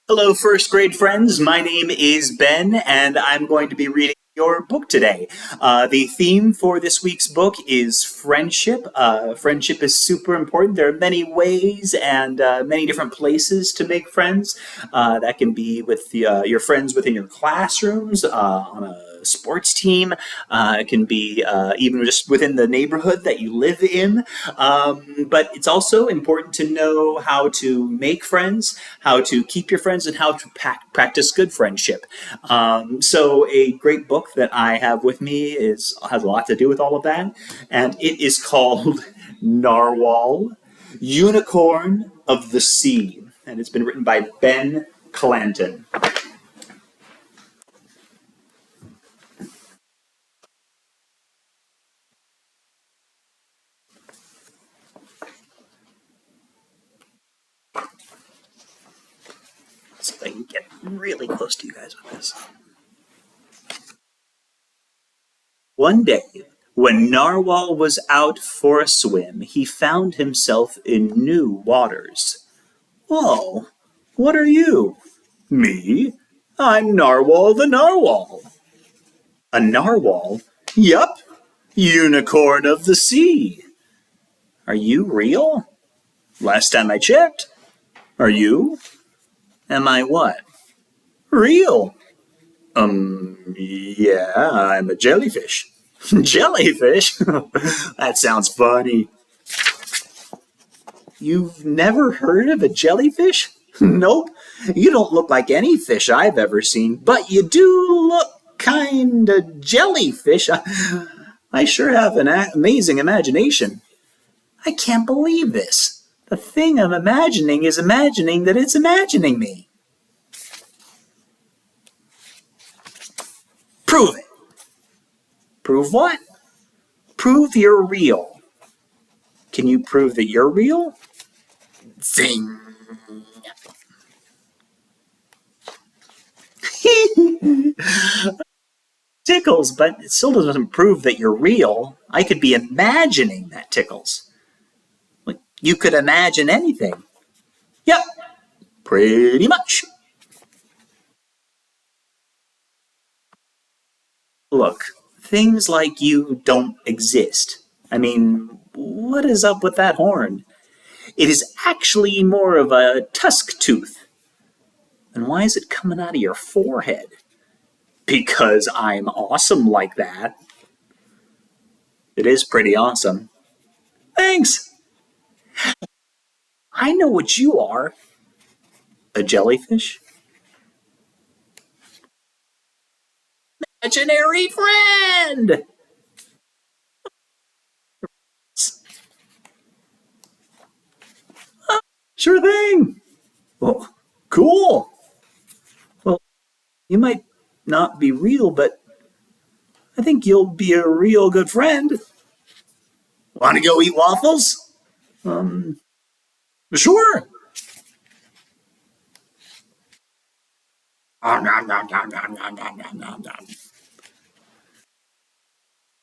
Hello, first grade friends. My name is Ben, and I'm going to be reading your book today. The theme for this week's book is friendship. Friendship is super important. There are many ways and many different places to make friends. That can be with your friends within your classrooms, on a sports team. It can be even just within the neighborhood that you live in. But it's also important to know how to make friends, how to keep your friends, and how to practice good friendship. So a great book that I have with me has a lot to do with all of that, and it is called Narwhal, Unicorn of the Sea, and it's been written by Ben Canton. See if I can get really close to you guys with this. One day, when Narwhal was out for a swim, he found himself in new waters. Oh, what are you? Me? I'm Narwhal the Narwhal. A narwhal? Yup, unicorn of the sea. Are you real? Last time I checked. Are you? Am I what? Real. Yeah, I'm a jellyfish. Jellyfish? That sounds funny. You've never heard of a jellyfish? Nope. You don't look like any fish I've ever seen, but you do look kinda jellyfish. I sure have an amazing imagination. I can't believe this. The thing I'm imagining is imagining that it's imagining me. Prove it. Prove what? Prove you're real. Can you prove that you're real? Zing. Tickles, but it still doesn't prove that you're real. I could be imagining that tickles. You could imagine anything. Yep, pretty much. Look, things like you don't exist. I mean, what is up with that horn? It is actually more of a tusk tooth. And why is it coming out of your forehead? Because I'm awesome like that. It is pretty awesome. Thanks. I know what you are. A jellyfish? Imaginary friend! Sure thing. Well, cool. Well, you might not be real, but I think you'll be a real good friend. Want to go eat waffles? Sure.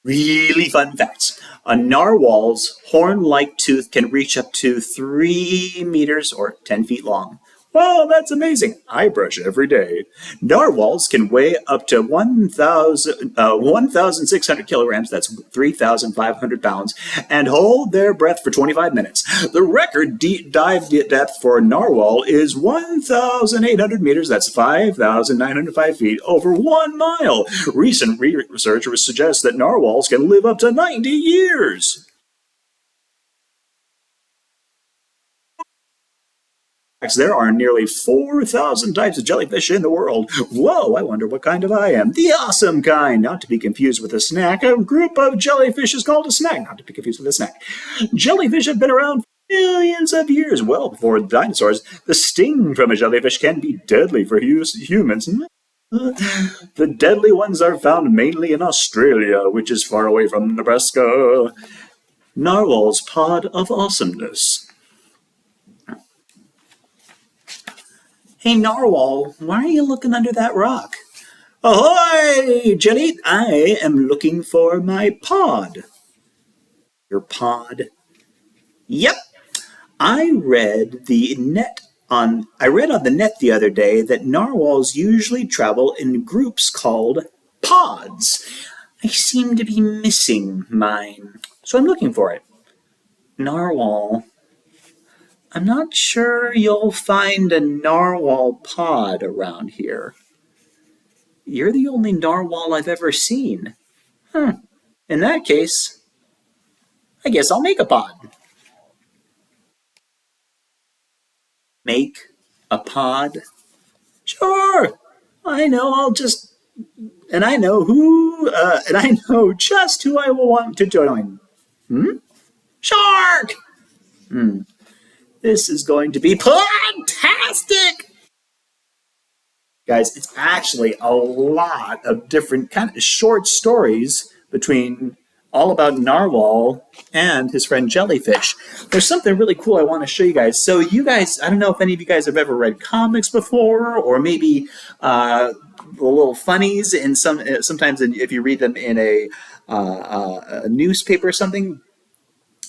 Really fun facts. A narwhal's horn-like tooth can reach up to 3 meters or 10 feet long. Wow, that's amazing. I brush every day. Narwhals can weigh up to 1,600 kilograms, that's 3,500 pounds, and hold their breath for 25 minutes. The record deep dive depth for a narwhal is 1,800 meters, that's 5,905 feet, over 1 mile. Recent research suggests that narwhals can live up to 90 years. There are nearly 4,000 types of jellyfish in the world. Whoa, I wonder what kind of I am. The awesome kind, not to be confused with a snack. A group of jellyfish is called a snack, not to be confused with a snack. Jellyfish have been around for millions of years, well before dinosaurs. The sting from a jellyfish can be deadly for humans. The deadly ones are found mainly in Australia, which is far away from Nebraska. Narwhal's pod of awesomeness. Hey, Narwhal, why are you looking under that rock? Ahoy, Jelly! I am looking for my pod. Your pod? Yep. I read the net I read on the net the other day that narwhals usually travel in groups called pods. I seem to be missing mine, so I'm looking for it. Narwhal. I'm not sure you'll find a narwhal pod around here. You're the only narwhal I've ever seen. Huh. In that case, I guess I'll make a pod. Make a pod? Sure. I know. I know and I know just who I will want to join. Hmm? Shark! This is going to be fantastic! Guys, it's actually a lot of different kind of short stories between all about Narwhal and his friend Jellyfish. There's something really cool I want to show you guys. So you guys, I don't know if any of you guys have ever read comics before, or maybe the little funnies in sometimes if you read them in a newspaper or something.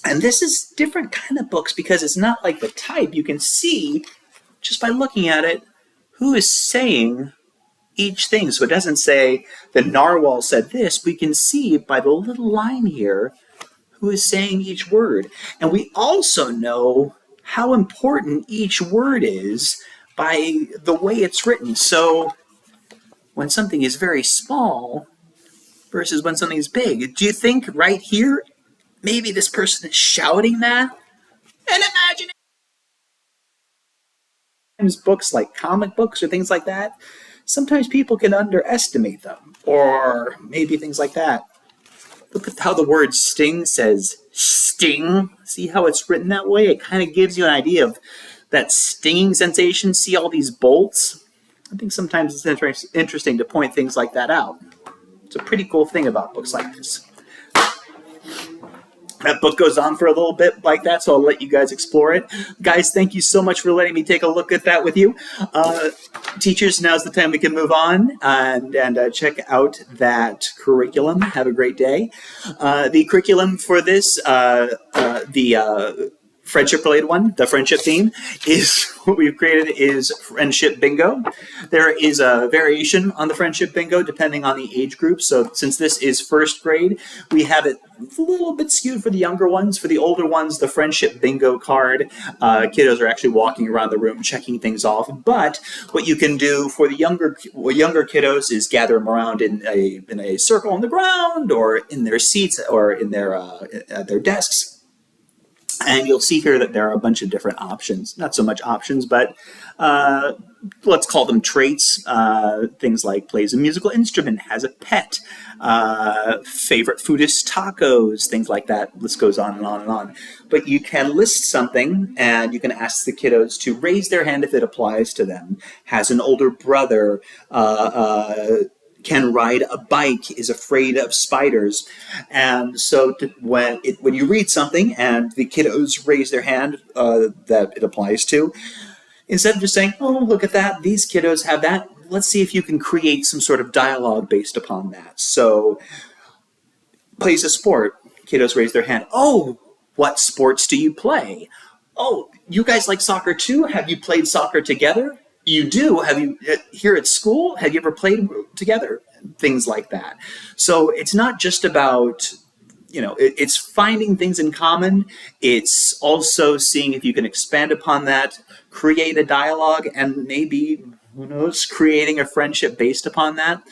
And this is different kind of books because it's not like the type. You can see just by looking at it who is saying each thing. So it doesn't say the narwhal said this. We can see by the little line here who is saying each word. And we also know how important each word is by the way it's written. So when something is very small versus when something is big, do you think right here maybe this person is shouting that? And imagine books like comic books or things like that, sometimes people can underestimate them, or maybe things like that. Look at how the word sting says sting. See how it's written that way? It kind of gives you an idea of that stinging sensation. See all these bolts? I think sometimes it's interesting to point things like that out. It's a pretty cool thing about books like this. That book goes on for a little bit like that, so I'll let you guys explore it. Guys, thank you so much for letting me take a look at that with you. Teachers, now's the time we can move on and check out that curriculum. Have a great day. The curriculum for this, the friendship-related one, the friendship theme, is what we've created is friendship bingo. There is a variation on the friendship bingo depending on the age group. So since this is first grade, we have it a little bit skewed for the younger ones. For the older ones, the friendship bingo card, kiddos are actually walking around the room checking things off. But what you can do for the younger kiddos is gather them around in a circle on the ground or in their seats or in their desks. And you'll see here that there are a bunch of different options. Not so much options, but let's call them traits. Things like plays a musical instrument, has a pet, favorite food is tacos, things like that. This goes on and on and on. But you can list something and you can ask the kiddos to raise their hand if it applies to them. Has an older brother, can ride a bike, is afraid of spiders. And so when you read something and the kiddos raise their hand that it applies to, instead of just saying, oh, look at that, these kiddos have that, let's see if you can create some sort of dialogue based upon that. So, plays a sport, kiddos raise their hand. Oh, what sports do you play? Oh, you guys like soccer too? Have you played soccer together? You do. Have you here at school? Have you ever played together? Things like that. So it's not just about, it's finding things in common. It's also seeing if you can expand upon that, create a dialogue, and maybe, who knows, creating a friendship based upon that.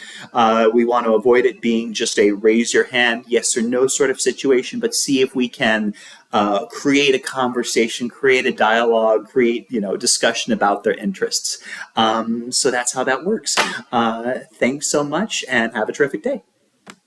We want to avoid it being just a raise your hand, yes or no sort of situation, but see if we can create a conversation, create a dialogue, create, discussion about their interests. So that's how that works. Thanks so much and have a terrific day.